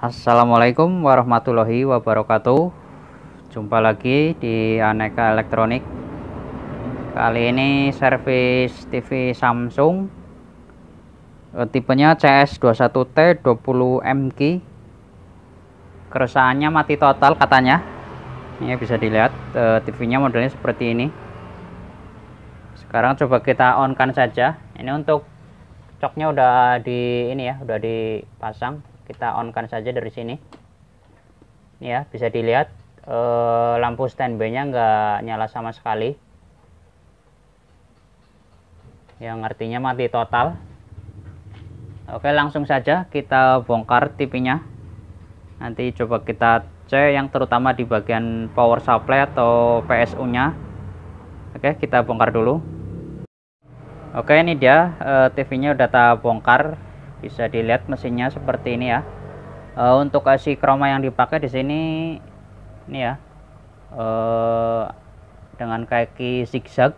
Assalamualaikum warahmatullahi wabarakatuh. Jumpa lagi di Aneka Elektronik. Kali ini servis TV Samsung, tipenya CS21T 20MQ. Kerusakannya mati total katanya. Ini bisa dilihat, TV-nya modelnya seperti ini. Sekarang coba kita on-kan saja. Ini untuk coknya udah udah dipasang. Kita on-kan saja dari sini. Ini ya, bisa dilihat lampu standby-nya nggak nyala sama sekali. Yang artinya mati total. Oke, langsung saja kita bongkar TV-nya. Nanti coba kita cek yang terutama di bagian power supply atau PSU-nya. Oke, kita bongkar dulu. Oke, ini dia TV-nya udah kita bongkar. Bisa dilihat mesinnya seperti ini ya. Untuk IC chroma yang dipakai di sini ini ya, dengan kaki zigzag,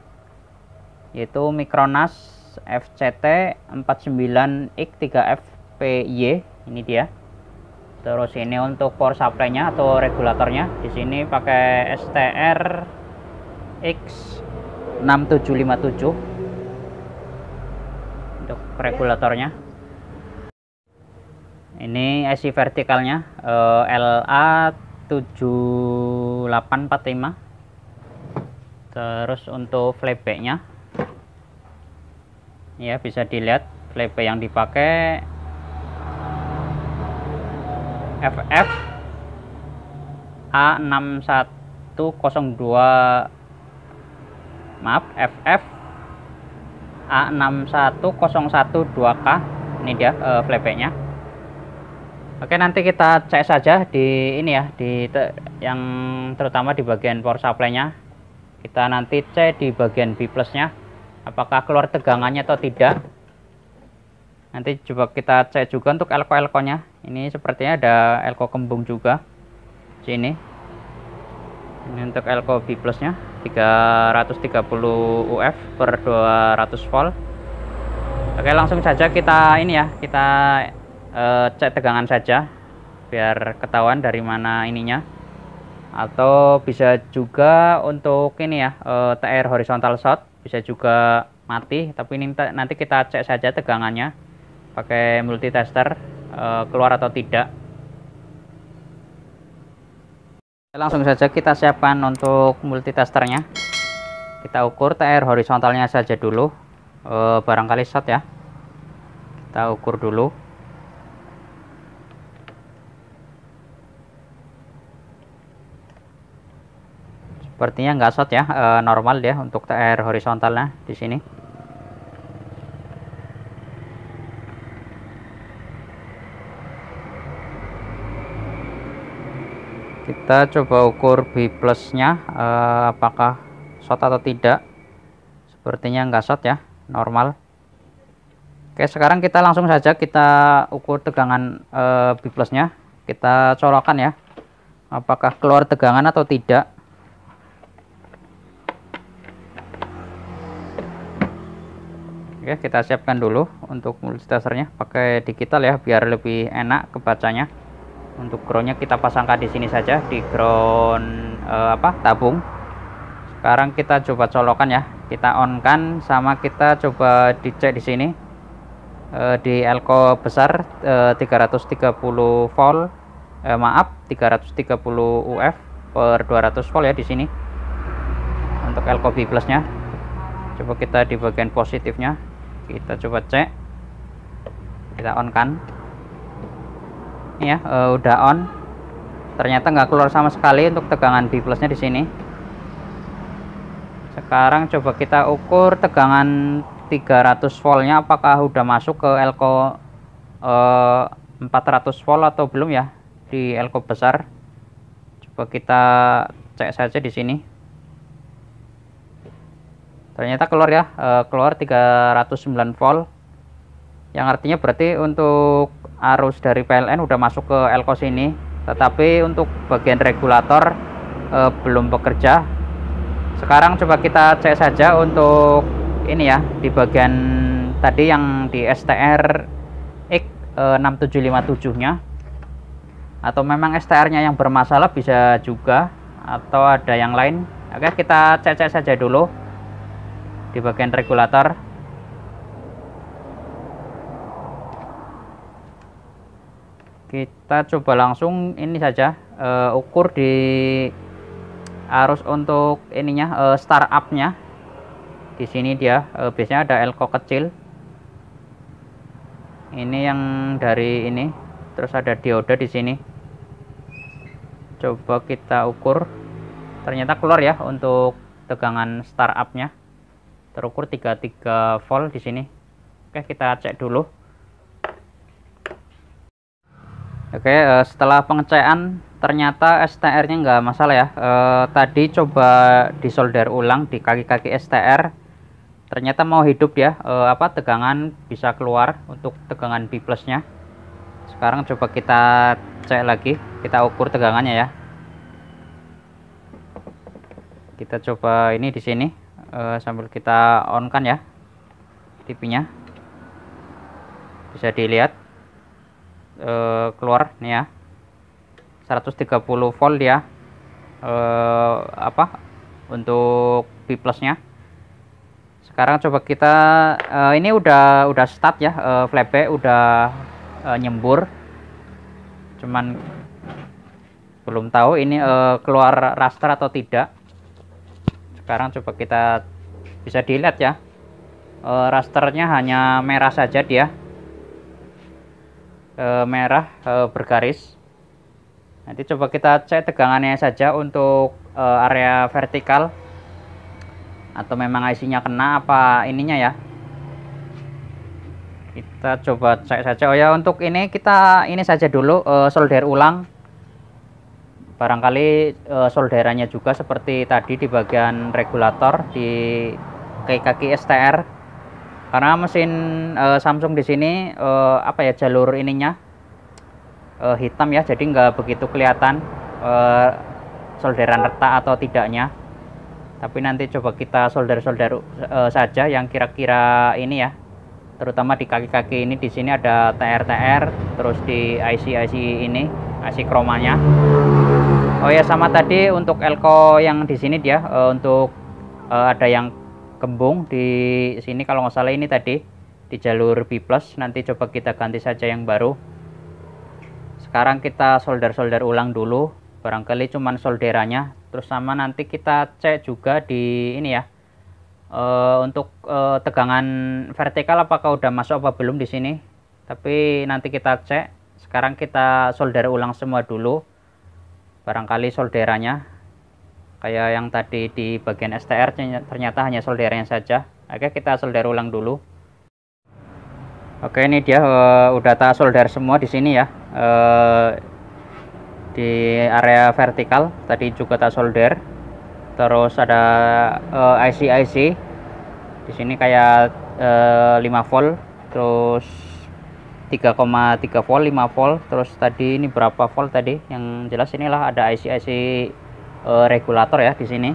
yaitu Micronas FCT 49X3FPY. Ini dia. Terus ini untuk power supply-nya atau regulatornya. Di sini pakai STR X6757 untuk regulatornya. Ini IC vertikalnya LA7845. Terus untuk flashback-nya ya, bisa dilihat flashback yang dipakai FF A6102, maaf, FF A61012K. Ini dia flashback-nya. Oke, nanti kita cek saja di ini ya, yang terutama di bagian power supply-nya. Kita nanti cek di bagian B plus-nya apakah keluar tegangannya atau tidak. Nanti coba kita cek juga untuk elko-elkonya. Ini sepertinya ada elko kembung juga sini. Ini untuk elko B plus-nya 330 UF per 200 volt. Oke, langsung saja kita kita cek tegangan saja biar ketahuan dari mana ininya. Atau bisa juga untuk ini ya, TR horizontal short bisa juga mati, tapi ini nanti kita cek saja tegangannya pakai multitester, keluar atau tidak. Langsung saja kita siapkan untuk multitesternya. Kita ukur TR horizontalnya saja dulu, barangkali short ya. Kita ukur dulu. Sepertinya nggak short ya, normal dia untuk TR horizontalnya di sini. Kita coba ukur B plusnya, apakah short atau tidak. Sepertinya nggak short ya, normal. Oke, sekarang kita langsung saja kita ukur tegangan B plusnya. Kita colokkan ya, apakah keluar tegangan atau tidak. Oke, kita siapkan dulu untuk multitesternya, pakai digital ya biar lebih enak kebacanya. Untuk groundnya kita pasangkan di sini saja, di ground tabung. Sekarang kita coba colokan ya, kita on kan, sama kita coba dicek di sini di elko besar 330 volt, 330 UF per 200 volt ya di sini untuk elko B plusnya. Coba kita di bagian positifnya, kita coba cek, kita on kan. Ini ya, udah on. Ternyata nggak keluar sama sekali untuk tegangan B plusnya di sini. Sekarang coba kita ukur tegangan 300 voltnya, apakah udah masuk ke elko 400 volt atau belum ya di elko besar. Coba kita cek saja di sini. Ternyata keluar ya, keluar 309 volt. Yang artinya berarti untuk arus dari PLN udah masuk ke elko sini, tetapi untuk bagian regulator belum bekerja. Sekarang coba kita cek saja untuk ini ya, di bagian tadi yang di STR X 6757 nya. atau memang STR-nya yang bermasalah bisa juga, atau ada yang lain. Oke, kita cek-cek saja dulu di bagian regulator. Kita coba langsung ini saja ukur di arus untuk ininya, startupnya. Di sini dia biasanya ada elko kecil. Ini yang dari ini, terus ada dioda di sini. Coba kita ukur, ternyata keluar ya untuk tegangan startupnya, terukur 33 volt di sini. Oke, kita cek dulu. Oke, setelah pengecekan ternyata STR-nya nggak masalah ya. Tadi coba disolder ulang di kaki-kaki STR, ternyata mau hidup ya, tegangan bisa keluar untuk tegangan B plusnya. Sekarang coba kita cek lagi, kita ukur tegangannya ya. Kita coba ini di sini, sambil kita on kan ya TV-nya, bisa dilihat keluar nih ya, 130 volt ya, untuk B plusnya. Sekarang coba kita ini udah start ya, flashback udah nyembur, cuman belum tahu ini keluar raster atau tidak. Sekarang coba kita, bisa dilihat ya, rasternya hanya merah saja dia, merah bergaris. Nanti coba kita cek tegangannya saja untuk area vertikal, atau memang IC-nya kena apa ininya ya. Kita coba cek saja. Oh ya, untuk ini kita ini saja dulu, solder ulang. Barangkali solderannya juga seperti tadi di bagian regulator di kaki STR. Karena mesin Samsung di sini jalur ininya hitam ya, jadi nggak begitu kelihatan solderan retak atau tidaknya. Tapi nanti coba kita solder saja yang kira-kira ini ya, terutama di kaki-kaki ini. Di sini ada TR, terus di IC ini, IC kromanya. Oh ya, sama tadi untuk elko yang di sini dia untuk ada yang kembung di sini kalau nggak salah, ini tadi di jalur B plus. Nanti coba kita ganti saja yang baru. Sekarang kita solder ulang dulu, barangkali cuman solderannya. Terus sama nanti kita cek juga di ini ya, untuk tegangan vertikal apakah udah masuk apa belum di sini. Tapi nanti kita cek. Sekarang kita solder ulang semua dulu, barangkali solderannya kayak yang tadi di bagian STR ternyata hanya solderannya saja. Oke, kita solder ulang dulu. Oke, ini dia udah tak solder semua di sini ya, di area vertikal tadi juga tak solder. Terus ada IC di sini kayak 5 volt, terus 3,3 volt, 5 volt. Terus tadi ini berapa volt tadi? Yang jelas inilah ada IC regulator ya di sini.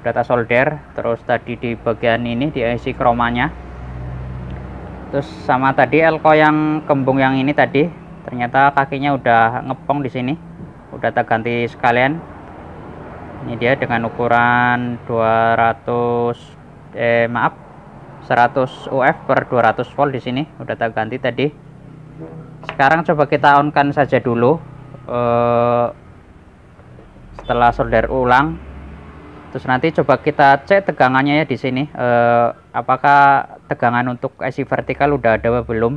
Data solder. Terus tadi di bagian ini di IC kromanya. Terus sama tadi elko yang kembung yang ini tadi, ternyata kakinya udah ngepong di sini. Udah tak ganti sekalian. Ini dia dengan ukuran 100 UF per 200 volt di sini. Udah tak ganti tadi. Sekarang coba kita on kan saja dulu. Setelah solder ulang, terus nanti coba kita cek tegangannya ya di sini, apakah tegangan untuk IC vertikal udah ada atau belum.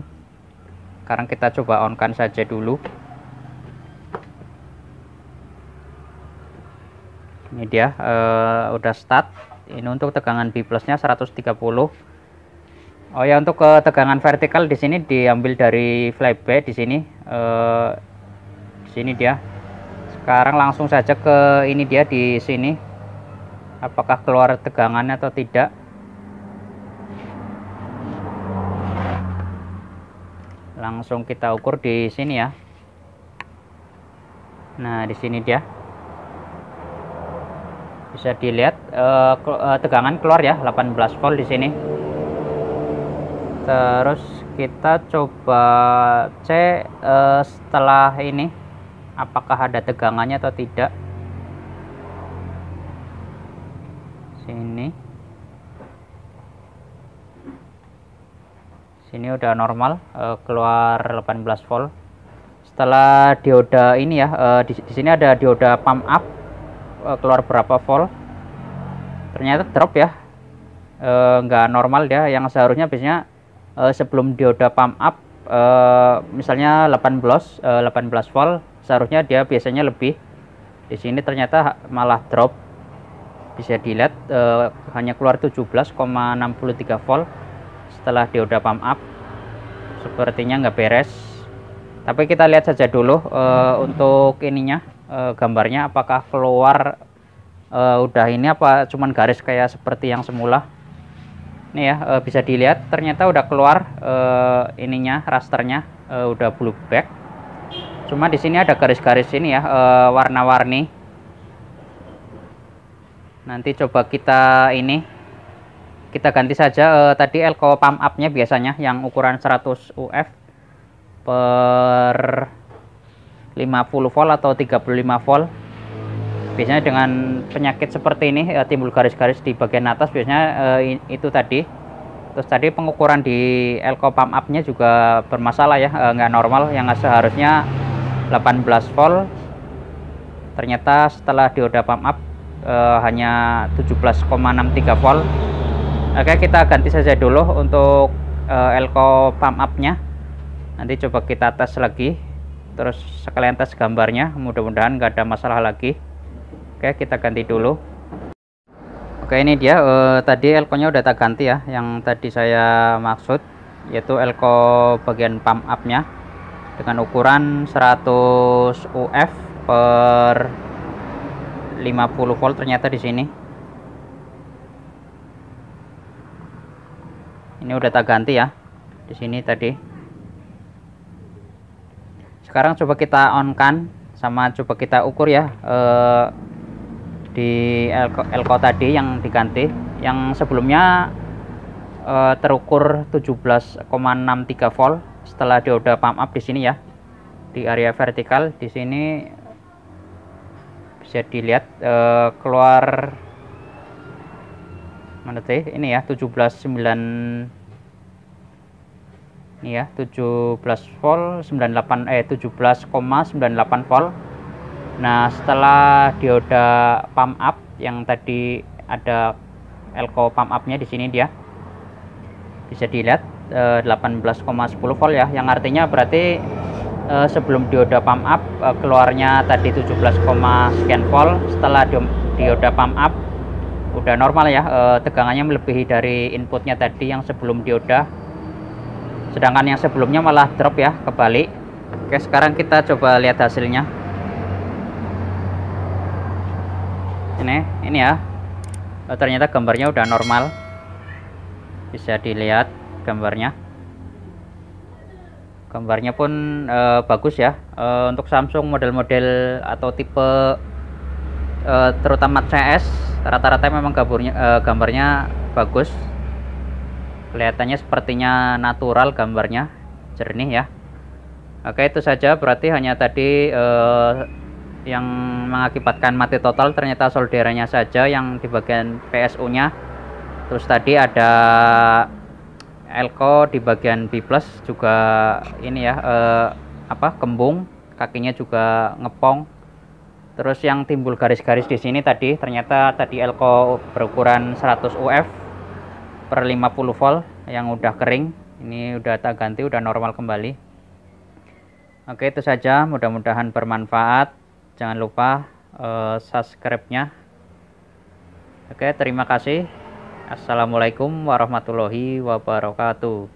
Sekarang kita coba on kan saja dulu. Ini dia udah start. Ini untuk tegangan B plusnya 130. Oh ya, untuk tegangan vertikal di sini diambil dari flyback di sini. Di sini dia. Sekarang langsung saja ke ini dia di sini, apakah keluar tegangannya atau tidak. Langsung kita ukur di sini ya. Nah, di sini dia bisa dilihat tegangan keluar ya, 18 volt di sini. Terus kita coba cek setelah ini apakah ada tegangannya atau tidak. Sini udah normal, keluar 18 volt. Setelah dioda ini ya, di sini ada dioda pump up, keluar berapa volt. Ternyata drop ya, nggak normal dia. Yang seharusnya biasanya sebelum dioda pump up, misalnya 18 volt, seharusnya dia biasanya lebih. Di sini ternyata malah drop. Bisa dilihat hanya keluar 17,63 volt setelah dioda pump up. Sepertinya nggak beres, tapi kita lihat saja dulu untuk ininya, gambarnya apakah keluar udah ini apa cuman garis kayak seperti yang semula. Ini ya, bisa dilihat ternyata udah keluar ininya, rasternya udah blue back. Cuma di sini ada garis-garis ini ya, warna-warni. Nanti coba kita ganti saja. Tadi elko pump up nya biasanya yang ukuran 100 UF per 50 volt atau 35 volt. Biasanya dengan penyakit seperti ini timbul garis-garis di bagian atas, biasanya itu tadi. Terus tadi pengukuran di elko pump up nya juga bermasalah ya, nggak normal. Yang seharusnya 18 volt, ternyata setelah dioda pump up hanya 17,63 volt. Oke, kita ganti saja dulu untuk elko pump up nya. Nanti coba kita tes lagi, terus sekalian tes gambarnya, mudah-mudahan nggak ada masalah lagi. Oke, kita ganti dulu. Oke, ini dia, tadi elko nya udah tak ganti ya, yang tadi saya maksud, yaitu elko bagian pump up nya dengan ukuran 100 UF per 50 volt. Ternyata di sini ini udah tak ganti ya, di sini tadi. Sekarang coba kita on kan, sama coba kita ukur ya, di elko tadi yang diganti. Yang sebelumnya terukur 17,63 volt setelah dioda pump up di sini ya, di area vertikal. Di sini bisa dilihat keluar mana sih ini ya, 17,9 ini ya, 17 volt 17,98 volt. Nah, setelah dioda pump up yang tadi ada elko pump up nya di sini, dia bisa dilihat 18,10 volt ya, yang artinya berarti sebelum dioda pump up keluarnya tadi 17, sekian volt. Setelah dioda pump up udah normal ya, tegangannya melebihi dari inputnya tadi yang sebelum dioda, sedangkan yang sebelumnya malah drop ya, kebalik. Oke, sekarang kita coba lihat hasilnya. Ini ya, ternyata gambarnya udah normal, bisa dilihat gambarnya pun bagus ya. Untuk Samsung model-model atau tipe terutama CS, rata-rata memang gambarnya bagus. Kelihatannya sepertinya natural, gambarnya jernih ya. Oke, itu saja. Berarti hanya tadi yang mengakibatkan mati total ternyata solderannya saja yang di bagian PSU nya. Terus tadi ada elko di bagian B+ juga ini ya, kembung, kakinya juga ngepong. Terus yang timbul garis-garis di sini tadi ternyata tadi elko berukuran 100 UF per 50 volt yang udah kering. Ini udah tak ganti, udah normal kembali. Oke, itu saja, mudah-mudahan bermanfaat. Jangan lupa subscribe-nya. Oke, terima kasih. Assalamualaikum warahmatullahi wabarakatuh.